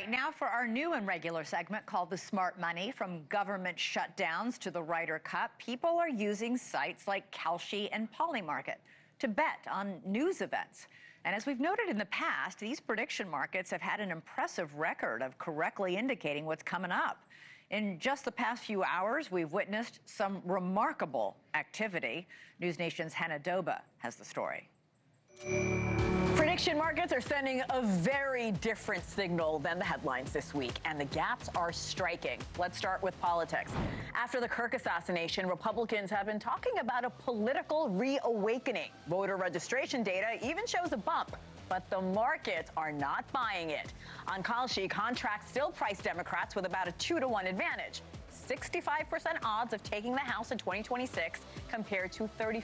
right, now for our new and regular segment called The Smart Money. From government shutdowns to the Ryder Cup, people are using sites like Kalshi and Polymarket to bet on news events. And as we've noted in the past, these prediction markets have had an impressive record of correctly indicating what's coming up. In just the past few hours, we've witnessed some remarkable activity. NewsNation's Hena Doba has the story. Prediction markets are sending a very different signal than the headlines this week, and the gaps are striking. Let's start with politics. After the Kirk assassination, Republicans have been talking about a political reawakening. Voter registration data even shows a bump, but the markets are not buying it. On Kalshi, contracts still price Democrats with about a 2-to-1 advantage. 65% odds of taking the House in 2026 compared to 35%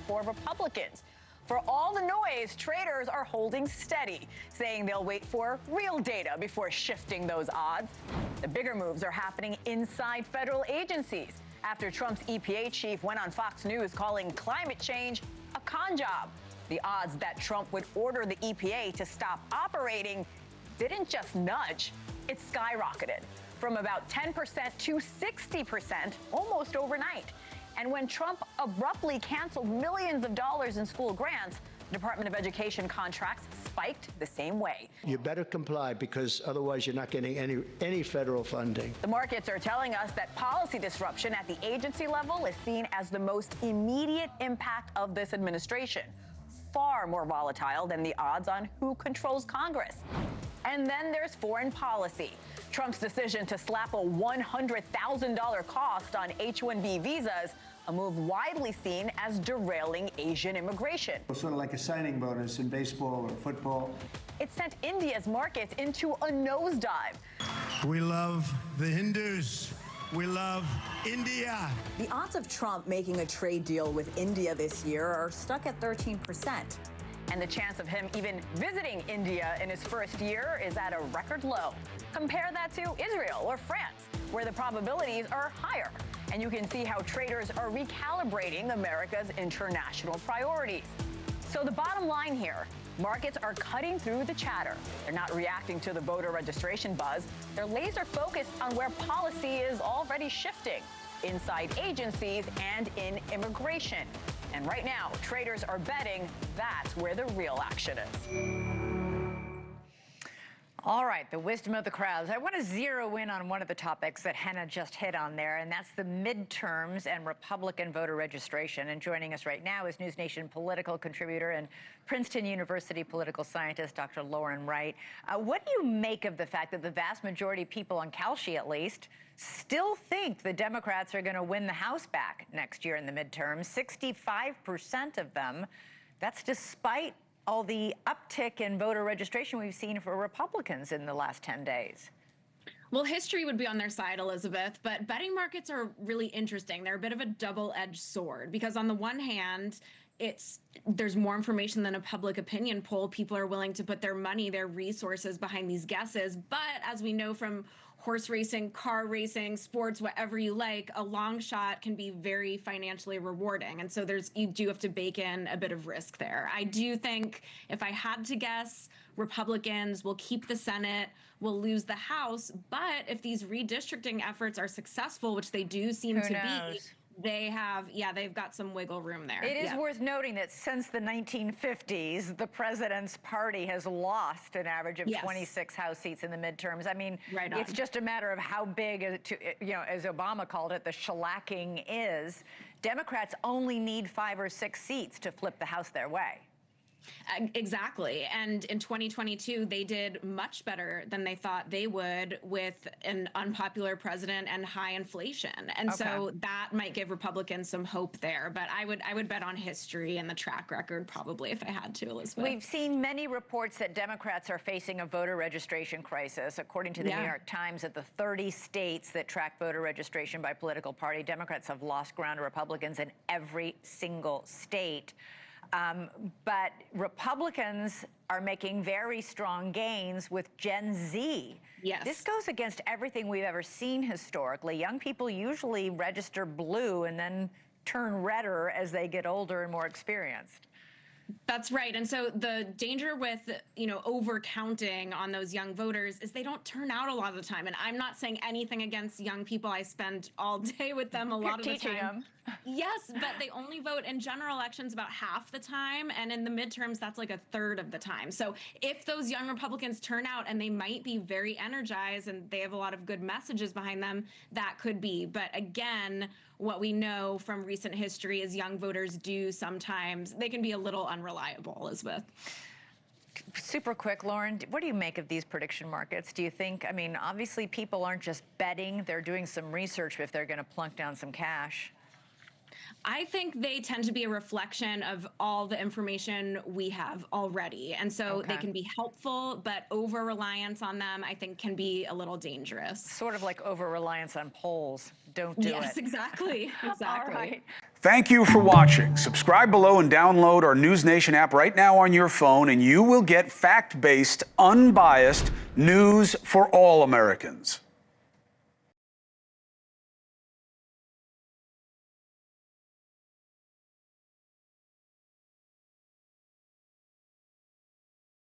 for Republicans. For all the noise, traders are holding steady, saying they'll wait for real data before shifting those odds. The bigger moves are happening inside federal agencies after Trump's EPA chief went on Fox News calling climate change a con job. The odds that Trump would order the EPA to stop operating didn't just nudge, it skyrocketed from about 10% to 60% almost overnight. And when Trump abruptly canceled millions of dollars in school grants, Department of Education contracts spiked the same way. You better comply, because otherwise you're not getting any federal funding. The markets are telling us that policy disruption at the agency level is seen as the most immediate impact of this administration, far more volatile than the odds on who controls Congress. And then there's foreign policy. Trump's decision to slap a $100,000 cost on H-1B visas, a move widely seen as derailing Asian immigration. Sort of like a signing bonus in baseball or football. It sent India's markets into a nosedive. We love the Hindus. We love India. The odds of Trump making a trade deal with India this year are stuck at 13%. And the chance of him even visiting India in his first year is at a record low. Compare that to Israel or France, where the probabilities are higher. And you can see how traders are recalibrating America's international priorities. So the bottom line here, markets are cutting through the chatter. They're not reacting to the voter registration buzz. They're laser focused on where policy is already shifting, inside agencies and in immigration. And right now, traders are betting that's where the real action is. All right, the wisdom of the crowds. I want to zero in on one of the topics that Hena just hit on there, and that's the midterms and Republican voter registration. And joining us right now is NewsNation political contributor and Princeton University political scientist, Dr. Lauren Wright. What do you make of the fact that the vast majority of people on Kalshi, at least, still think the Democrats are going to win the House back next year in the midterms? 65% of them. That's despite all the uptick in voter registration we've seen for Republicans in the last 10 days. Well, history would be on their side, Elizabeth, but betting markets are really interesting. They're a bit of a double-edged sword, because on the one hand, there's more information than a public opinion poll. People are willing to put their money, their resources behind these guesses. But as we know from horse racing, car racing, sports, whatever you like, a long shot can be very financially rewarding. And so you do have to bake in a bit of risk there. I do think, if I had to guess, Republicans will keep the Senate, will lose the House. But if these redistricting efforts are successful, which they do seem to be, they've got some wiggle room there. It is worth noting that since the 1950s, the president's party has lost an average of 26 House seats in the midterms. I mean, it's just a matter of how big, as Obama called it, the shellacking is. Democrats only need 5 or 6 seats to flip the House their way. Exactly. And in 2022, they did much better than they thought they would, with an unpopular president and high inflation. And so that might give Republicans some hope there. But I would bet on history and the track record, probably, if I had to, Elizabeth. We've seen many reports that Democrats are facing a voter registration crisis. According to the New York Times, at the 30 states that track voter registration by political party, Democrats have lost ground to Republicans in every single state. But Republicans are making very strong gains with Gen Z. Yes. This goes against everything we've ever seen historically. Young people usually register blue and then turn redder as they get older and more experienced. That's right. And so the danger with, over counting on those young voters is they don't turn out a lot of the time. And I'm not saying anything against young people. I spend all day with them a lot of the time. Them. Yes, but they only vote in general elections about half the time. And in the midterms, that's like a third of the time. So if those young Republicans turn out, and they might be very energized and they have a lot of good messages behind them, that could be. But again, what we know from recent history is young voters do sometimes, they can be a little unreliable, Elizabeth. Super quick, Lauren, what do you make of these prediction markets? Do you think, obviously people aren't just betting, they're doing some research if they're going to plunk down some cash. I think they tend to be a reflection of all the information we have already. And so they can be helpful, but over-reliance on them, I think, can be a little dangerous. Sort of like over-reliance on polls. Don't do it. Yes, exactly. Exactly. All right. Thank you for watching. Subscribe below and download our NewsNation app right now on your phone, and you will get fact-based, unbiased news for all Americans.